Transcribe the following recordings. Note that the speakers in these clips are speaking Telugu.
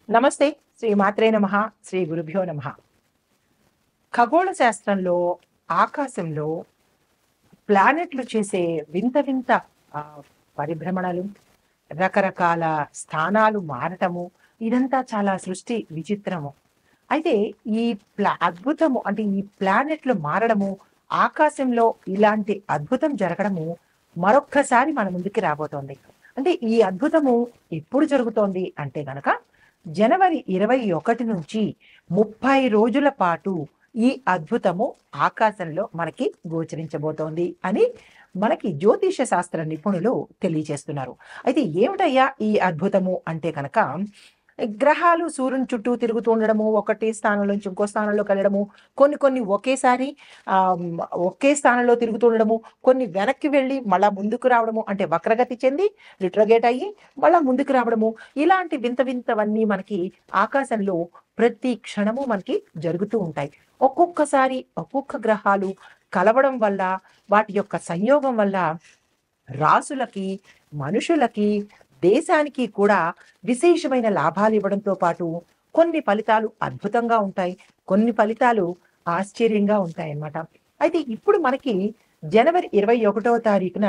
నమస్తే. శ్రీ మాత్రే నమః. శ్రీ గురుభ్యో నమః. ఖగోళ శాస్త్రంలో ఆకాశంలో ప్లానెట్లు చేసే వింత వింత ఆహ్, పరిభ్రమణలు, రకరకాల స్థానాలు మారటము, ఇదంతా చాలా సృష్టి విచిత్రము. అయితే ఈ అద్భుతము అంటే ఈ ప్లానెట్లు మారడము, ఆకాశంలో ఇలాంటి అద్భుతం జరగడము మరొక్కసారి మన ముందుకి రాబోతోంది. అంటే ఈ అద్భుతము ఎప్పుడు జరుగుతోంది అంటే గనక జనవరి 21 నుంచి 30 రోజుల పాటు ఈ అద్భుతము ఆకాశంలో మనకి గోచరించబోతోంది అని మనకి జ్యోతిష శాస్త్ర నిపుణులు తెలియజేస్తున్నారు. అయితే ఏమిటయ్యా ఈ అద్భుతము అంటే కనుక గ్రహాలు సూర్యుని చుట్టూ తిరుగుతూ ఉండడము, ఒకటి స్థానం నుంచి ఇంకో స్థానంలోకి వెళ్ళడము, కొన్ని కొన్ని ఒకేసారి ఒకే స్థానంలో తిరుగుతూ ఉండడము, కొన్ని వెనక్కి వెళ్ళి మళ్ళా ముందుకు రావడము, అంటే వక్రగతి చెంది రిట్రోగేట్ అయ్యి మళ్ళా ముందుకు రావడము, ఇలాంటి వింత వింతవన్నీ మనకి ఆకాశంలో ప్రతి క్షణము మనకి జరుగుతూ ఉంటాయి. ఒక్కొక్కసారి ఒక్కొక్క గ్రహాలు కలవడం వల్ల, వాటి యొక్క సంయోగం వల్ల రాసులకి, మనుషులకి, దేశానికి కూడా విశేషమైన లాభాలు ఇవ్వడంతో పాటు కొన్ని ఫలితాలు అద్భుతంగా ఉంటాయి. కొన్ని ఫలితాలు ఆశ్చర్యంగా ఉంటాయన్నమాట. అయితే ఇప్పుడు మనకి జనవరి 21వ తారీఖున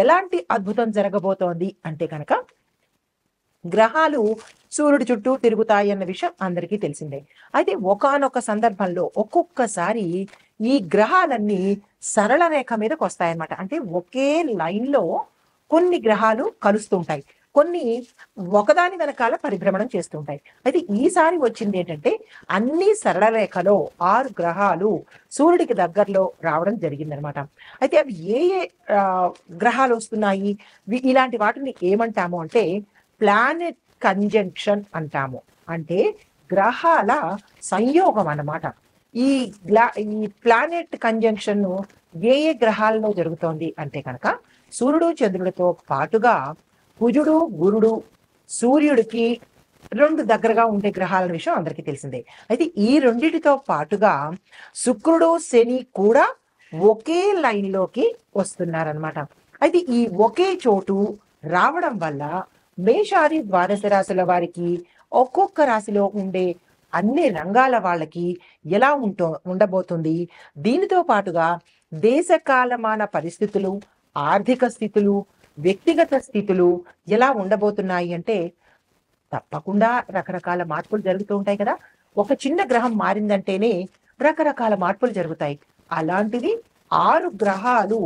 ఎలాంటి అద్భుతం జరగబోతోంది అంటే కనుక గ్రహాలు సూర్యుడి చుట్టూ తిరుగుతాయి అన్న విషయం అందరికీ తెలిసిందే. అయితే ఒకానొక సందర్భంలో ఒక్కొక్కసారి ఈ గ్రహాలన్నీ సరళ రేఖ మీదకి వస్తాయన్నమాట. అంటే ఒకే లైన్‌లో కొన్ని గ్రహాలు కలుస్తుంటాయి. కొన్ని ఒకదాని వెనకాల పరిభ్రమణం చేస్తుంటాయి. అయితే ఈసారి వచ్చిందేంటంటే అన్ని సరళ రేఖలో 6 గ్రహాలు సూర్యుడికి దగ్గరలో రావడం జరిగిందనమాట. అయితే అవి ఏ ఏ గ్రహాలొస్తున్నాయి? ఇలాంటి వాటిని ఏమంటాము అంటే ప్లానెట్ కంజంక్షన్ అంటాము. అంటే గ్రహాల సంయోగం అన్నమాట. ఈ ఈ ప్లానెట్ కంజంక్షన్ ఏ ఏ గ్రహాలలో జరుగుతోంది అంటే కనుక సూర్యుడు చంద్రుడితో పాటుగా కుజుడు గురుడు సూర్యుడికి 2 దగ్గరగా ఉండే గ్రహాల విషయం అందరికీ తెలిసిందే. అయితే ఈ రెండిటితో పాటుగా శుక్రుడు శని కూడా ఒకే లైన్‌లోకి వస్తున్నారనమాట. అయితే ఈ ఒకే చోటు రావడం వల్ల మేషాది ద్వాదశ రాశుల వారికి ఒక్కొక్క రాశిలో ఉండే అన్ని రంగాల వాళ్ళకి ఎలా ఉండబోతుంది, దీనితో పాటుగా దేశ కాలమాన పరిస్థితులు, ఆర్థిక స్థితులు, వ్యక్తిగత స్థితులు ఎలా ఉండబోతున్నాయి అంటే తప్పకుండా రకరకాల మార్పులు జరుగుతూ ఉంటాయి కదా. ఒక చిన్న గ్రహం మారిందంటేనే రకరకాల మార్పులు జరుగుతాయి. అలాంటిది 6 గ్రహాలు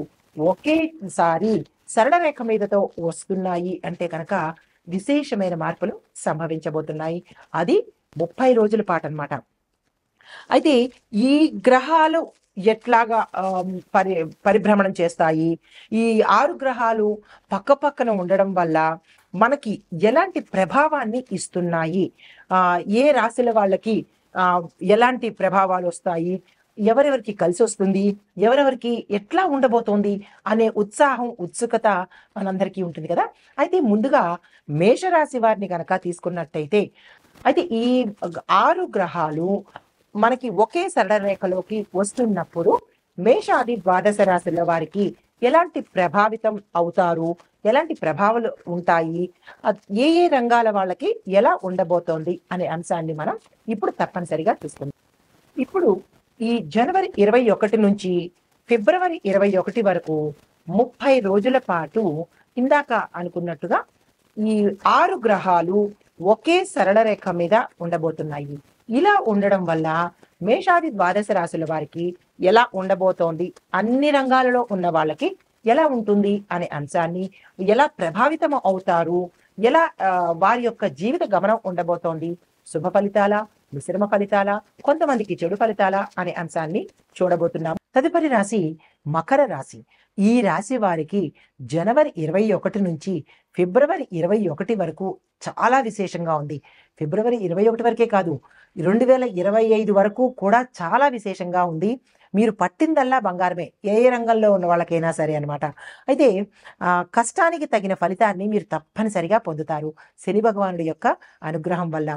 ఒకేసారి సరళ రేఖ మీదతో వస్తున్నాయి అంటే కనుక విశేషమైన మార్పులు సంభవించబోతున్నాయి. అది 30 రోజుల పాటన్నమాట. అయితే ఈ గ్రహాలు ఎట్లాగా పరిభ్రమణం చేస్తాయి, ఈ 6 గ్రహాలు పక్కపక్కన ఉండడం వల్ల మనకి ఎలాంటి ప్రభావాన్ని ఇస్తున్నాయి, ఏ రాశుల వాళ్ళకి ఎలాంటి ప్రభావాలు వస్తాయి, ఎవరెవరికి కలిసి వస్తుంది, ఎవరెవరికి ఎట్లా ఉండబోతోంది అనే ఉత్సాహం, ఉత్సుకత మనందరికీ ఉంటుంది కదా. అయితే ముందుగా మేషరాశి వారిని కనుక తీసుకున్నట్టయితే అయితే ఈ 6 గ్రహాలు మనకి ఒకే సరళ రేఖలోకి వస్తున్నప్పుడు మేషాది ద్వాదశ రాశుల వారికి ఎలాంటి ప్రభావితం అవుతారు, ఎలాంటి ప్రభావాలు ఉంటాయి, ఏ ఏ రంగాల వాళ్ళకి ఎలా ఉండబోతోంది అనే అంశాన్ని మనం ఇప్పుడు తప్పనిసరిగా చూసుకుందాం. ఇప్పుడు ఈ జనవరి 21 నుంచి ఫిబ్రవరి 21 వరకు 30 రోజుల పాటు ఇందాక అనుకున్నట్టుగా ఈ 6 గ్రహాలు ఒకే సరళ రేఖ మీద ఉండబోతున్నాయి. ఇలా ఉండడం వల్ల మేషాది ద్వాదశ రాశుల వారికి ఎలా ఉండబోతోంది, అన్ని రంగాలలో ఉన్న వాళ్ళకి ఎలా ఉంటుంది అనే అంశాన్ని, ఎలా ప్రభావితం అవుతారు, ఎలా వారి యొక్క జీవిత గమనం ఉండబోతోంది, శుభ ఫలితాల, మిశ్రమ ఫలితాల, కొంతమందికి చెడు ఫలితాల అనే అంశాన్ని చూడబోతున్నాం. తదుపరి రాశి మకర రాశి. ఈ రాశి వారికి జనవరి 21 నుంచి ఫిబ్రవరి 21 వరకు చాలా విశేషంగా ఉంది. ఫిబ్రవరి 21 వరకే కాదు, 2025 వరకు కూడా చాలా విశేషంగా ఉంది. మీరు పట్టిందల్లా బంగారమే, ఏ ఏ రంగంలో ఉన్న వాళ్ళకైనా సరే అనమాట. అయితే కష్టానికి తగిన ఫలితాన్ని మీరు తప్పనిసరిగా పొందుతారు శని భగవానుడి యొక్క అనుగ్రహం వల్ల.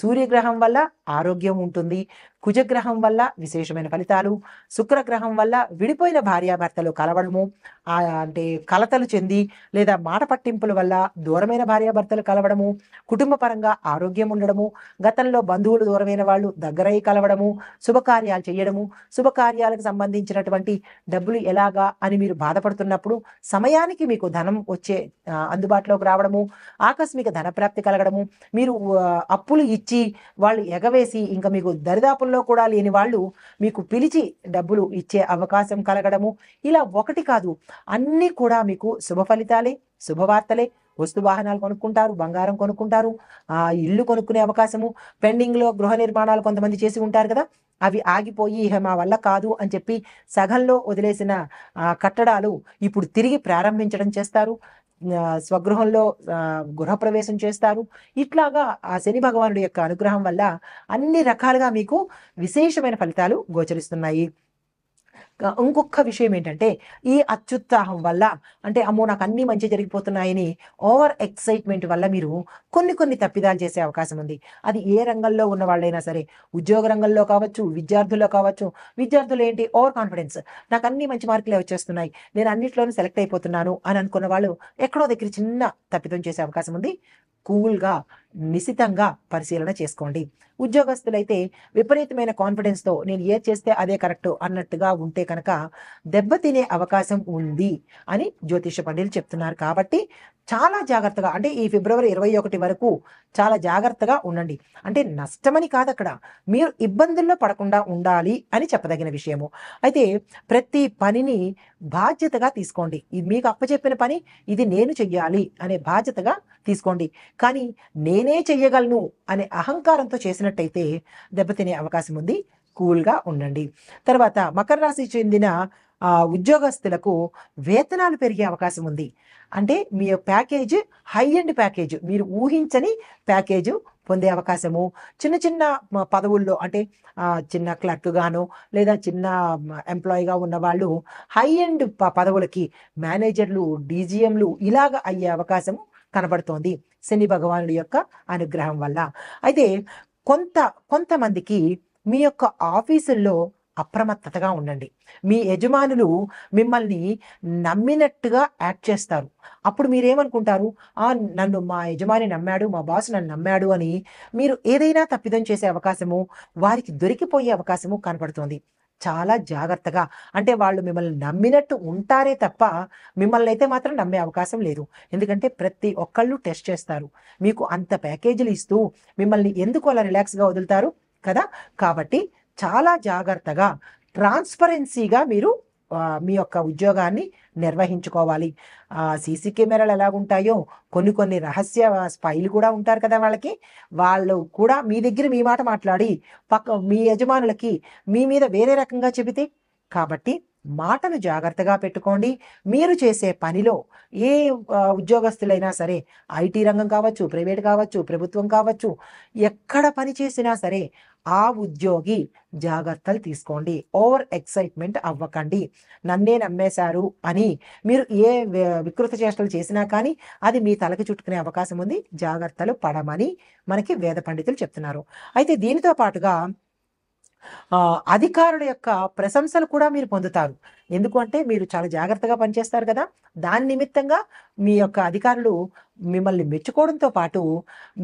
సూర్యగ్రహం వల్ల ఆరోగ్యం ఉంటుంది, కుజగ్రహం వల్ల విశేషమైన ఫలితాలు, శుక్రగ్రహం వల్ల విడిపోయిన భార్యాభర్తలు కలవడము, అంటే కలతలు చెంది లేదా మాట పట్టింపుల వల్ల దూరమైన భార్యాభర్తలు కలవడము, కుటుంబ పరంగా ఆరోగ్యం ఉండడము, గతంలో బంధువులు దూరమైన వాళ్ళు దగ్గరై కలవడము, శుభకార్యాలు చేయడము, శుభకార్యాలకు సంబంధించినటువంటి డబ్బులు ఎలాగా అని మీరు బాధపడుతున్నప్పుడు సమయానికి మీకు ధనం వచ్చే అందుబాటులోకి రావడము, ఆకస్మిక ధనప్రాప్తి కలగడము, మీరు అప్పులు ఇచ్చి వాళ్ళు ఎగవేసి ఇంకా మీకు దరిదాపుల్లో కూడా లేని వాళ్ళు మీకు పిలిచి డబ్బులు ఇచ్చే అవకాశం కలగడము, ఇలా ఒకటి కాదు అన్నీ కూడా మీకు శుభ ఫలితాలే, శుభవార్తలే. వస్తు వాహనాలు కొనుక్కుంటారు, బంగారం కొనుక్కుంటారు, ఇల్లు కొనుక్కునే అవకాశము, పెండింగ్లో గృహ నిర్మాణాలు కొంతమంది చేసి ఉంటారు కదా, అవి ఆగిపోయి ఇక మా వల్ల కాదు అని చెప్పి సగంలో వదిలేసిన కట్టడాలు ఇప్పుడు తిరిగి ప్రారంభించడం చేస్తారు. స్వగృహంలో గృహప్రవేశం చేస్తారు. ఇట్లాగా ఆ శని భగవానుడి యొక్క అనుగ్రహం వల్ల అన్ని రకాలుగా మీకు విశేషమైన ఫలితాలు గోచరిస్తున్నాయి. ఇంకొక విషయం ఏంటంటే ఈ అత్యుత్సాహం వల్ల, అంటే అమ్మో నాకు అన్ని మంచి జరిగిపోతున్నాయని ఓవర్ ఎక్సైట్మెంట్ వల్ల మీరు కొన్ని తప్పిదాలు చేసే అవకాశం ఉంది. అది ఏ రంగంలో ఉన్న వాళ్ళైనా సరే, ఉద్యోగ రంగంలో కావచ్చు, విద్యార్థుల్లో కావచ్చు. విద్యార్థులు ఏంటి, ఓవర్ కాన్ఫిడెన్స్, నాకు అన్ని మంచి మార్కులే వచ్చేస్తున్నాయి, నేను అన్నిట్లోనూ సెలెక్ట్ అయిపోతున్నాను అని అనుకున్న వాళ్ళు ఎక్కడో దగ్గర చిన్న తప్పిదం చేసే అవకాశం ఉంది. కూల్గా నిశితంగా పరిశీలన చేసుకోండి. ఉద్యోగస్తులైతే విపరీతమైన కాన్ఫిడెన్స్తో నేను ఏది చేస్తే అదే కరెక్ట్ అన్నట్టుగా ఉంటే కనుక దెబ్బతినే అవకాశం ఉంది అని జ్యోతిష పండితులు చెప్తున్నారు. కాబట్టి చాలా జాగ్రత్తగా, అంటే ఈ ఫిబ్రవరి 21 వరకు చాలా జాగ్రత్తగా ఉండండి. అంటే నష్టమని కాదు, అక్కడ మీరు ఇబ్బందుల్లో పడకుండా ఉండాలి అని చెప్పదగిన విషయము. అయితే ప్రతి పనిని బాధ్యతగా తీసుకోండి. ఇది మీకు అప్పచెప్పిన పని, ఇది నేను చెయ్యాలి అనే బాధ్యతగా తీసుకోండి. కానీ నేనే చెయ్యగలను అనే అహంకారంతో చేసినట్టయితే దెబ్బతినే అవకాశం ఉంది. కూల్గా ఉండండి. తర్వాత మకర రాశి చెందిన ఉద్యోగస్తులకు వేతనాలు పెరిగే అవకాశం ఉంది. అంటే మీ ప్యాకేజ్ హై ఎండ్ ప్యాకేజ్, మీరు ఊహించని ప్యాకేజ్ పొందే అవకాశము. చిన్న పదవుల్లో, అంటే చిన్న క్లర్క్ గాను లేదా చిన్న ఎంప్లాయీగా ఉన్న వాళ్ళు హై ఎండ్ పదవులకి మేనేజర్లు, డీజీఎంలు ఇలాగ అయ్యే అవకాశం కనబడుతోంది శని భగవానుడి యొక్క అనుగ్రహం వల్ల. అయితే కొంతమందికి మీ యొక్క ఆఫీసుల్లో అప్రమత్తతగా ఉండండి. మీ యజమానులు మిమ్మల్ని నమ్మినట్టుగా యాక్ట్ చేస్తారు. అప్పుడు మీరేమనుకుంటారు, నన్ను మా యజమాని నమ్మాడు, మా బాస్ నన్ను నమ్మాడు అని మీరు ఏదైనా తప్పిదం చేసే అవకాశము, వారికి దొరికిపోయే అవకాశము కనపడుతుంది. చాలా జాగ్రత్తగా, అంటే వాళ్ళు మిమ్మల్ని నమ్మినట్టు ఉంటారే తప్ప మిమ్మల్ని అయితే మాత్రం నమ్మే అవకాశం లేదు. ఎందుకంటే ప్రతి ఒక్కళ్ళు టెస్ట్ చేస్తారు. మీకు అంత ప్యాకేజీలు ఇస్తూ మిమ్మల్ని ఎందుకు అలా రిలాక్స్గా వదులుతారు కదా. కాబట్టి చాలా జాగ్రత్తగా, ట్రాన్స్పరెన్సీగా మీరు మీ యొక్క ఉద్యోగాన్ని నిర్వహించుకోవాలి. సీసీ కెమెరాలు ఎలాగుంటాయో కొన్ని రహస్య స్పైలు కూడా ఉంటారు కదా వాళ్ళకి, వాళ్ళు కూడా మీ దగ్గర మీ మాట మాట్లాడి మీ యజమానులకి మీ మీద వేరే రకంగా చెబితే. కాబట్టి మాటను జాగ్రత్తగా పెట్టుకోండి. మీరు చేసే పనిలో ఏ ఉద్యోగస్తులైనా సరే, ఐటీ రంగం కావచ్చు, ప్రైవేట్ కావచ్చు, ప్రభుత్వం కావచ్చు, ఎక్కడ పని చేసినా సరే ఆ ఉద్యోగి జాగ్రత్తలు తీసుకోండి. ఓవర్ ఎక్సైట్మెంట్ అవ్వకండి. నన్నే నమ్మేశారు అని మీరు ఏ వికృత చేష్టలు చేసినా కానీ అది మీ తలకి చుట్టుకునే అవకాశం ఉంది. జాగ్రత్తలు పడమని మనకి వేద పండితులు చెప్తున్నారు. అయితే దీనితో పాటుగా అధికారుల యొక్క ప్రశంసలు కూడా మీరు పొందుతారు. ఎందుకు అంటే మీరు చాలా జాగ్రత్తగా పనిచేస్తారు కదా. దాని నిమిత్తంగా మీ యొక్క అధికారులు మిమ్మల్ని మెచ్చుకోవడంతో పాటు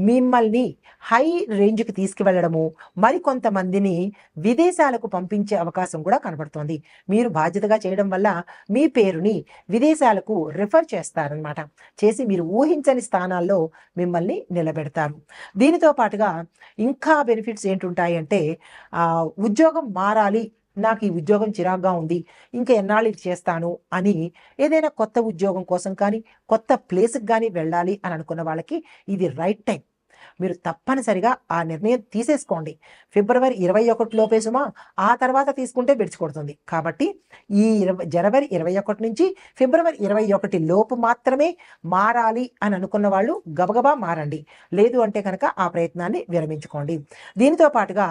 మిమ్మల్ని హై రేంజ్కి తీసుకువెళ్ళడము, మరికొంతమందిని విదేశాలకు పంపించే అవకాశం కూడా కనబడుతోంది. మీరు బాధ్యతగా చేయడం వల్ల మీ పేరుని విదేశాలకు రిఫర్ చేస్తారనమాట. చేసి మీరు ఊహించని స్థానాల్లో మిమ్మల్ని నిలబెడతారు. దీనితో పాటుగా ఇంకా బెనిఫిట్స్ ఏంటుంటాయి అంటే, ఉద్యోగం మారాలి, నాకు ఈ ఉద్యోగం చిరాగ్గా ఉంది, ఇంకా ఎన్నాళ్ళు ఇది చేస్తాను అని ఏదైనా కొత్త ఉద్యోగం కోసం కానీ కొత్త ప్లేస్కి కానీ వెళ్ళాలి అని అనుకున్న వాళ్ళకి ఇది రైట్ టైం. మీరు తప్పనిసరిగా ఆ నిర్ణయం తీసేసుకోండి. ఫిబ్రవరి 21 లోపే సుమా, ఆ తర్వాత తీసుకుంటే బెడిచికొడుతుంది. కాబట్టి ఈ జనవరి 21 నుంచి ఫిబ్రవరి 21 లోపు మాత్రమే మారాలి అని అనుకున్న వాళ్ళు గబగబా మారండి. లేదు అంటే కనుక ఆ ప్రయత్నాన్ని విరమించుకోండి. దీనితో పాటుగా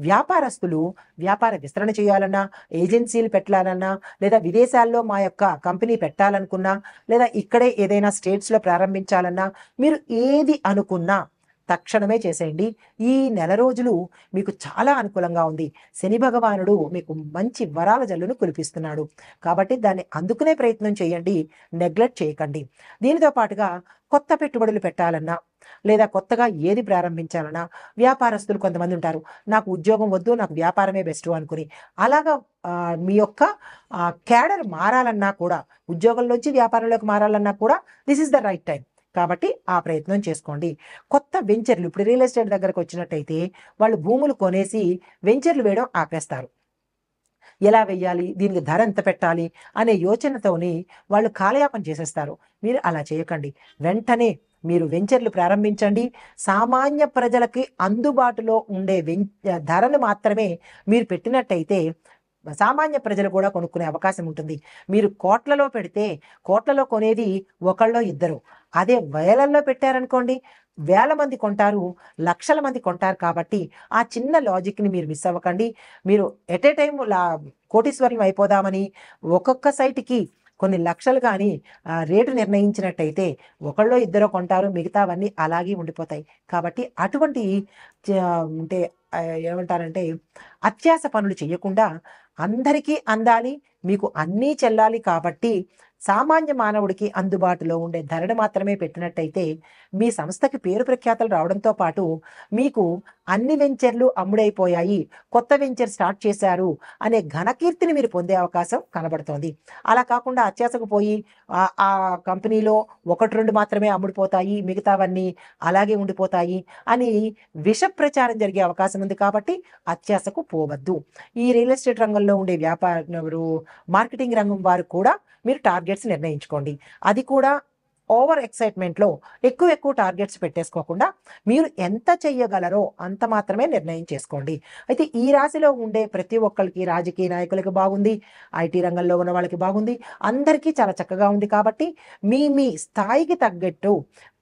వ్యాపారస్తులు వ్యాపార విస్తరణ చేయాలన్నా, ఏజెన్సీలు పెట్టాలన్నా, లేదా విదేశాల్లో మా యొక్క కంపెనీ పెట్టాలనుకున్నా, లేదా ఇక్కడే ఏదైనా స్టేట్స్లో ప్రారంభించాలన్నా, మీరు ఏది అనుకున్నా తక్షణమే చేసేయండి. ఈ నెల రోజులు మీకు చాలా అనుకూలంగా ఉంది. శని భగవానుడు మీకు మంచి వరాల జల్లును కురిపిస్తున్నాడు. కాబట్టి దాన్ని అందుకునే ప్రయత్నం చేయండి, నెగ్లెక్ట్ చేయకండి. దీనితో పాటుగా కొత్త పెట్టుబడులు పెట్టాలన్నా, లేదా కొత్తగా ఏది ప్రారంభించాలన్నా, వ్యాపారస్తులు కొంతమంది ఉంటారు, నాకు ఉద్యోగం వద్దు, నాకు వ్యాపారమే బెస్ట్ అనుకుని. అలాగా మీ యొక్క క్యాడర్ మారాలన్నా కూడా, ఉద్యోగంలోంచి వ్యాపారంలోకి మారాలన్నా కూడా this is the right time. కాబట్టి ఆ ప్రయత్నం చేసుకోండి. కొత్త వెంచర్లు, ఇప్పుడు రియల్ ఎస్టేట్ దగ్గరకు వచ్చినట్టయితే వాళ్ళు భూములు కొనేసి వెంచర్లు వేయడం ఆపేస్తారు. ఎలా వెయ్యాలి, దీనికి ధర ఎంత పెట్టాలి అనే యోచనతోని వాళ్ళు కాలయాపన చేసేస్తారు. మీరు అలా చేయకండి. వెంటనే మీరు వెంచర్లు ప్రారంభించండి. సామాన్య ప్రజలకి అందుబాటులో ఉండే ధరను మాత్రమే మీరు పెట్టినట్టయితే సామాన్య ప్రజలు కూడా కొనుక్కునే అవకాశం ఉంటుంది. మీరు కోట్లలో పెడితే కోట్లలో కొనేది ఒకళ్ళో ఇద్దరు. అదే వేలల్లో పెట్టారనుకోండి, వేల మంది కొంటారు, లక్షల మంది కొంటారు. కాబట్టి ఆ చిన్న లాజిక్ని మీరు మిస్ అవ్వకండి. మీరు ఎట్ ఏ టైం కోటీశ్వరులు అయిపోదామని ఒక్కొక్క సైట్కి కొన్ని లక్షలు కానీ రేటు నిర్ణయించినట్టయితే ఒకళ్ళో ఇద్దరు కొంటారు, మిగతావన్నీ అలాగే ఉండిపోతాయి. కాబట్టి అటువంటి అంటే ఏమంటారంటే అత్యాస పనులు చేయకుండా అందరికీ అందాలి, మీకు అన్నీ చెల్లాలి. కాబట్టి సామాన్య మానవుడికి అందుబాటులో ఉండే ధరను మాత్రమే పెట్టినట్టయితే మీ సంస్థకి పేరు ప్రఖ్యాతలు రావడంతో పాటు మీకు అన్ని వెంచర్లు అమ్ముడైపోయాయి, కొత్త వెంచర్ స్టార్ట్ చేశారు అనే ఘనకీర్తిని మీరు పొందే అవకాశం కనబడుతోంది. అలా కాకుండా అత్యాశకు పోయి ఆ కంపెనీలో ఒకటి రెండు మాత్రమే అమ్ముడిపోతాయి, మిగతావన్నీ అలాగే ఉండిపోతాయి అని విష ప్రచారం జరిగే అవకాశం ఉంది. కాబట్టి అత్యాశకు పోవద్దు. ఈ రియల్ ఎస్టేట్ రంగంలో ఉండే మార్కెటింగ్ రంగం వారు కూడా మీరు టార్గెట్స్ నిర్ణయించుకోండి. అది కూడా ఓవర్ ఎక్సైట్మెంట్లో ఎక్కువ టార్గెట్స్ పెట్టేసుకోకుండా మీరు ఎంత చెయ్యగలరో అంత మాత్రమే నిర్ణయం చేసుకోండి. అయితే ఈ రాశిలో ఉండే ప్రతి ఒక్కరికి, రాజకీయ నాయకులకి బాగుంది, ఐటీ రంగంలో ఉన్న వాళ్ళకి బాగుంది, అందరికీ చాలా చక్కగా ఉంది. కాబట్టి మీ స్థాయికి తగ్గట్టు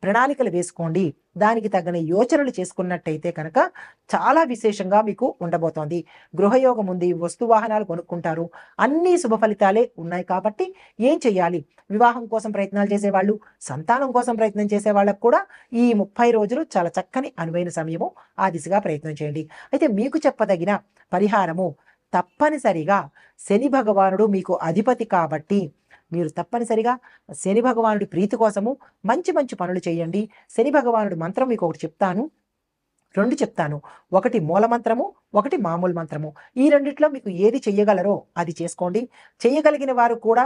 ప్రణాళికలు వేసుకోండి. దానికి తగిన యోచనలు చేసుకున్నట్టయితే కనుక చాలా విశేషంగా మీకు ఉండబోతోంది. గృహయోగం ఉంది, వస్తు వాహనాలు కొనుక్కుంటారు, అన్ని శుభ ఫలితాలే ఉన్నాయి. కాబట్టి ఏం చెయ్యాలి? వివాహం కోసం ప్రయత్నాలు చేసేవాళ్ళు, సంతానం కోసం ప్రయత్నం చేసే వాళ్ళకు కూడా ఈ 30 రోజులు చాలా చక్కని అనువైన సమయము. ఆ దిశగా ప్రయత్నం చేయండి. అయితే మీకు చెప్పదగిన పరిహారము, తప్పనిసరిగా శని భగవానుడు మీకు అధిపతి కాబట్టి మీరు తప్పనిసరిగా శని భగవానుడి ప్రీతి కోసము మంచి పనులు చేయండి. శని భగవానుడి మంత్రం మీకు ఒకటి చెప్తాను, 2 చెప్తాను. ఒకటి మూల మంత్రము, ఒకటి మామూలు మంత్రము. ఈ రెండిట్లో మీకు ఏది చెయ్యగలరో అది చేసుకోండి. చెయ్యగలిగిన వారు కూడా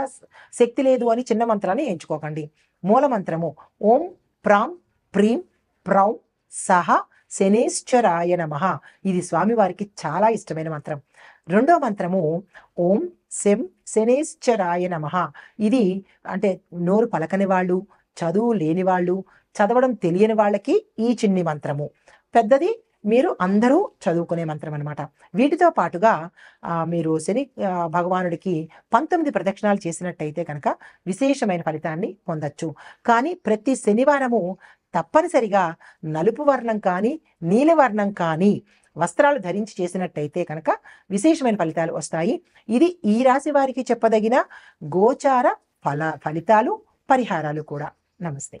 శక్తి లేదు అని చిన్న మంత్రాన్ని ఎంచుకోకండి. మూల మంత్రము ఓం ప్రాం ప్రీం ప్రౌం సహ శనేశ్వరాయ నమః. ఇది స్వామివారికి చాలా ఇష్టమైన మంత్రం. రెండో మంత్రము ఓం శం శనేశ్వరాయ నమః. ఇది అంటే నోరు పలకని వాళ్ళు, చదువు లేని వాళ్ళు, చదవడం తెలియని వాళ్ళకి ఈ చిన్ని మంత్రము. పెద్దది మీరు అందరూ చదువుకునే మంత్రం అనమాట. వీటితో పాటుగా మీరు శని భగవానుడికి 19 ప్రదక్షిణాలు చేసినట్టయితే కనుక విశేషమైన ఫలితాన్ని పొందొచ్చు. కానీ ప్రతి శనివారము తప్పనిసరిగా నలుపు వర్ణం కానీ నీలవర్ణం కానీ వస్త్రాలు ధరించి చేసినట్టయితే కనుక విశేషమైన ఫలితాలు వస్తాయి. ఇది ఈ రాశి వారికి చెప్పదగిన గోచార ఫలితాలు, పరిహారాలు కూడా. నమస్తే.